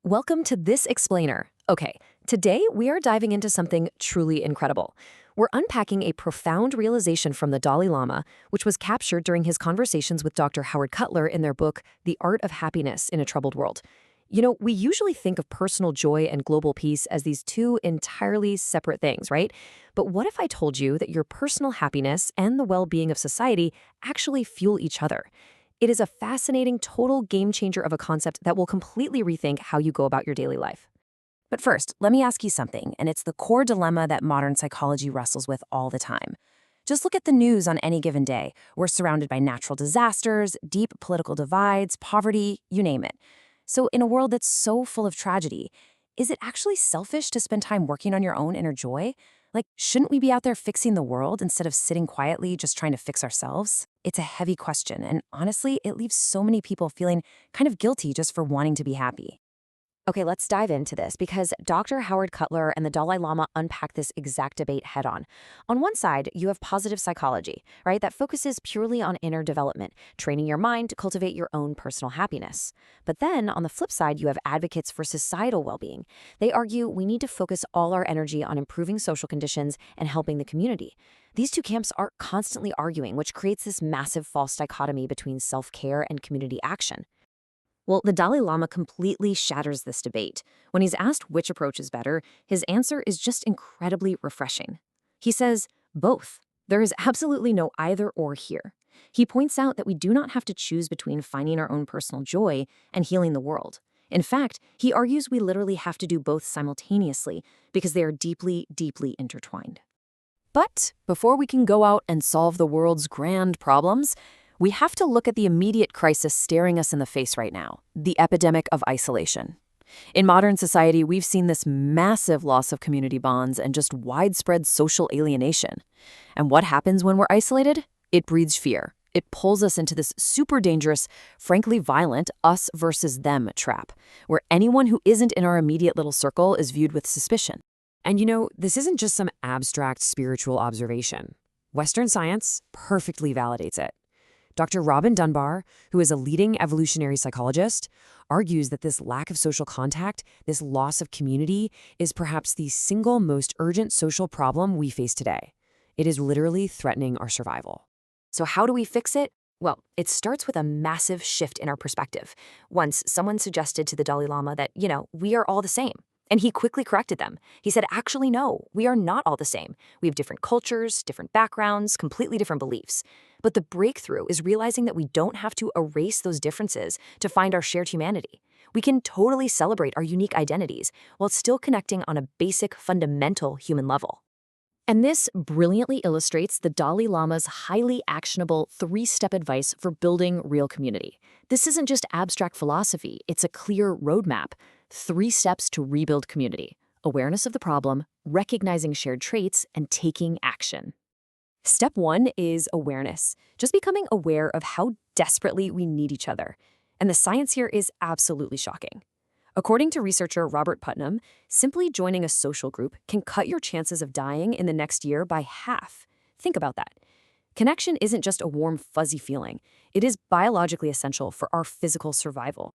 Welcome to This Explainer. Okay, today we are diving into something truly incredible. We're unpacking a profound realization from the Dalai Lama, which was captured during his conversations with Dr. Howard Cutler in their book, The Art of Happiness in a Troubled World. We usually think of personal joy and global peace as these two entirely separate things, right? But what if I told you that your personal happiness and the well-being of society actually fuel each other? It is a fascinating, total game changer of a concept that will completely rethink how you go about your daily life. But first, let me ask you something, and it's the core dilemma that modern psychology wrestles with all the time. Just look at the news on any given day. We're surrounded by natural disasters, deep political divides, poverty, you name it. So in a world that's so full of tragedy, is it actually selfish to spend time working on your own inner joy? Like, shouldn't we be out there fixing the world instead of sitting quietly just trying to fix ourselves? It's a heavy question, and honestly, it leaves so many people feeling kind of guilty just for wanting to be happy. Okay, let's dive into this because Dr. Howard Cutler and the Dalai Lama unpack this exact debate head on. On one side, you have positive psychology, right, that focuses purely on inner development, training your mind to cultivate your own personal happiness. But then, on the flip side, you have advocates for societal well-being. They argue we need to focus all our energy on improving social conditions and helping the community. These two camps are constantly arguing, which creates this massive false dichotomy between self-care and community action. Well, the Dalai Lama completely shatters this debate. When he's asked which approach is better, his answer is just incredibly refreshing. He says, both. There is absolutely no either or here. He points out that we do not have to choose between finding our own personal joy and healing the world. In fact, he argues we literally have to do both simultaneously because they are deeply, deeply intertwined. But before we can go out and solve the world's grand problems, we have to look at the immediate crisis staring us in the face right now, the epidemic of isolation. In modern society, we've seen this massive loss of community bonds and just widespread social alienation. And what happens when we're isolated? It breeds fear. It pulls us into this super dangerous, frankly violent us versus them trap, where anyone who isn't in our immediate little circle is viewed with suspicion. And this isn't just some abstract spiritual observation. Western science perfectly validates it. Dr. Robin Dunbar, who is a leading evolutionary psychologist, argues that this lack of social contact, this loss of community, is perhaps the single most urgent social problem we face today. It is literally threatening our survival. So how do we fix it? Well, it starts with a massive shift in our perspective. Once someone suggested to the Dalai Lama that, we are all the same. And he quickly corrected them. He said, actually, no, we are not all the same. We have different cultures, different backgrounds, completely different beliefs. But the breakthrough is realizing that we don't have to erase those differences to find our shared humanity. We can totally celebrate our unique identities while still connecting on a basic, fundamental human level. And this brilliantly illustrates the Dalai Lama's highly actionable three-step advice for building real community. This isn't just abstract philosophy, it's a clear roadmap. 3 steps to rebuild community: awareness of the problem, recognizing shared traits, and taking action. Step 1 is awareness, just becoming aware of how desperately we need each other. And the science here is absolutely shocking. According to researcher Robert Putnam, simply joining a social group can cut your chances of dying in the next year by half. Think about that. Connection isn't just a warm, fuzzy feeling. It is biologically essential for our physical survival.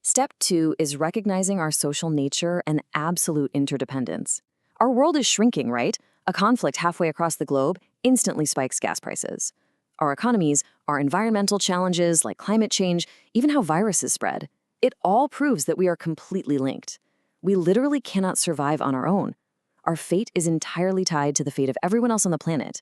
Step 2 is recognizing our social nature and absolute interdependence. Our world is shrinking, right? A conflict halfway across the globe instantly spikes gas prices. Our economies, our environmental challenges like climate change, even how viruses spread. It all proves that we are completely linked. We literally cannot survive on our own. Our fate is entirely tied to the fate of everyone else on the planet.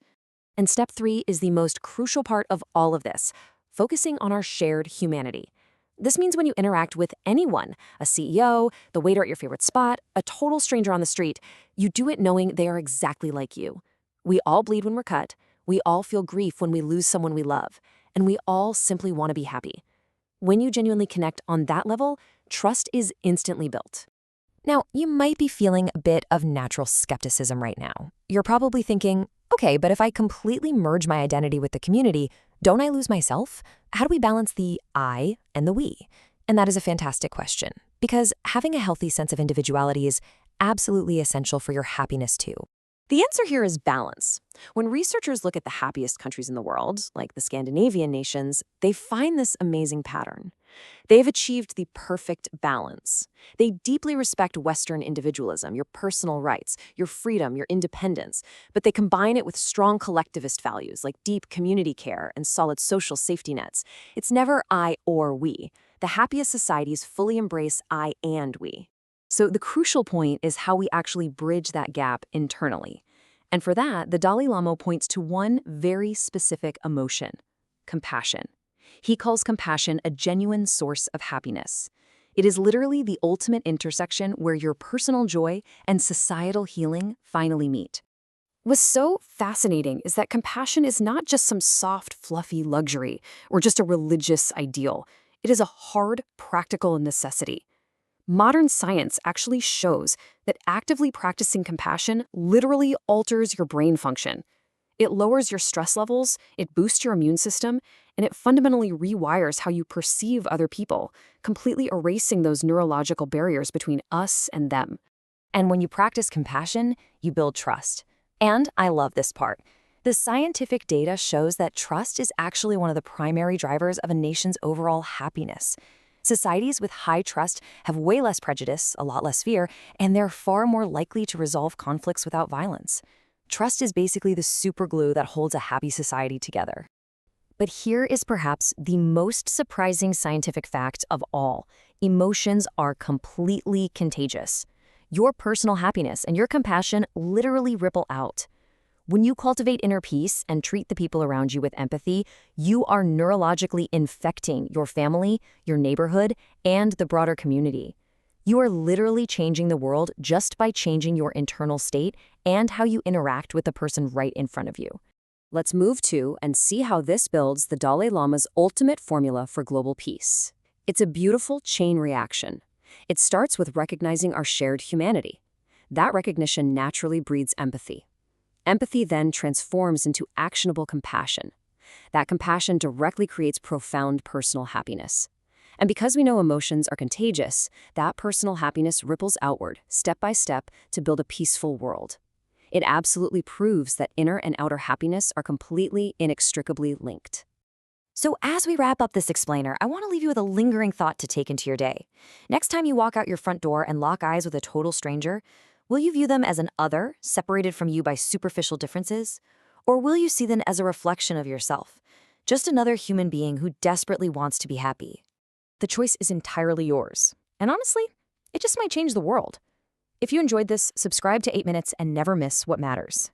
And step 3 is the most crucial part of all of this, focusing on our shared humanity. This means when you interact with anyone, a CEO, the waiter at your favorite spot, a total stranger on the street, you do it knowing they are exactly like you. We all bleed when we're cut, we all feel grief when we lose someone we love, and we all simply want to be happy. When you genuinely connect on that level, trust is instantly built. Now, you might be feeling a bit of natural skepticism right now. You're probably thinking, okay, but if I completely merge my identity with the community, don't I lose myself? How do we balance the I and the we? And that is a fantastic question, because having a healthy sense of individuality is absolutely essential for your happiness too. The answer here is balance. When researchers look at the happiest countries in the world, like the Scandinavian nations, they find this amazing pattern. They have achieved the perfect balance. They deeply respect Western individualism, your personal rights, your freedom, your independence, but they combine it with strong collectivist values like deep community care and solid social safety nets. It's never I or we. The happiest societies fully embrace I and we. So the crucial point is how we actually bridge that gap internally. And for that, the Dalai Lama points to one very specific emotion: compassion. He calls compassion a genuine source of happiness. It is literally the ultimate intersection where your personal joy and societal healing finally meet. What's so fascinating is that compassion is not just some soft, fluffy luxury or just a religious ideal. It is a hard, practical necessity. Modern science actually shows that actively practicing compassion literally alters your brain function. It lowers your stress levels, it boosts your immune system, and it fundamentally rewires how you perceive other people, completely erasing those neurological barriers between us and them. And when you practice compassion, you build trust. And I love this part. The scientific data shows that trust is actually one of the primary drivers of a nation's overall happiness. Societies with high trust have way less prejudice, a lot less fear, and they're far more likely to resolve conflicts without violence. Trust is basically the superglue that holds a happy society together. But here is perhaps the most surprising scientific fact of all. Emotions are completely contagious. Your personal happiness and your compassion literally ripple out. When you cultivate inner peace and treat the people around you with empathy, you are neurologically infecting your family, your neighborhood, and the broader community. You are literally changing the world just by changing your internal state and how you interact with the person right in front of you. Let's move to and see how this builds the Dalai Lama's ultimate formula for global peace. It's a beautiful chain reaction. It starts with recognizing our shared humanity. That recognition naturally breeds empathy. Empathy then transforms into actionable compassion. That compassion directly creates profound personal happiness. And because we know emotions are contagious, that personal happiness ripples outward, step by step, to build a peaceful world. It absolutely proves that inner and outer happiness are completely, inextricably linked. So as we wrap up this explainer, I want to leave you with a lingering thought to take into your day. Next time you walk out your front door and lock eyes with a total stranger, will you view them as an other, separated from you by superficial differences? Or will you see them as a reflection of yourself? Just another human being who desperately wants to be happy. The choice is entirely yours. And honestly, it just might change the world. If you enjoyed this, subscribe to 8 Minutes and never miss what matters.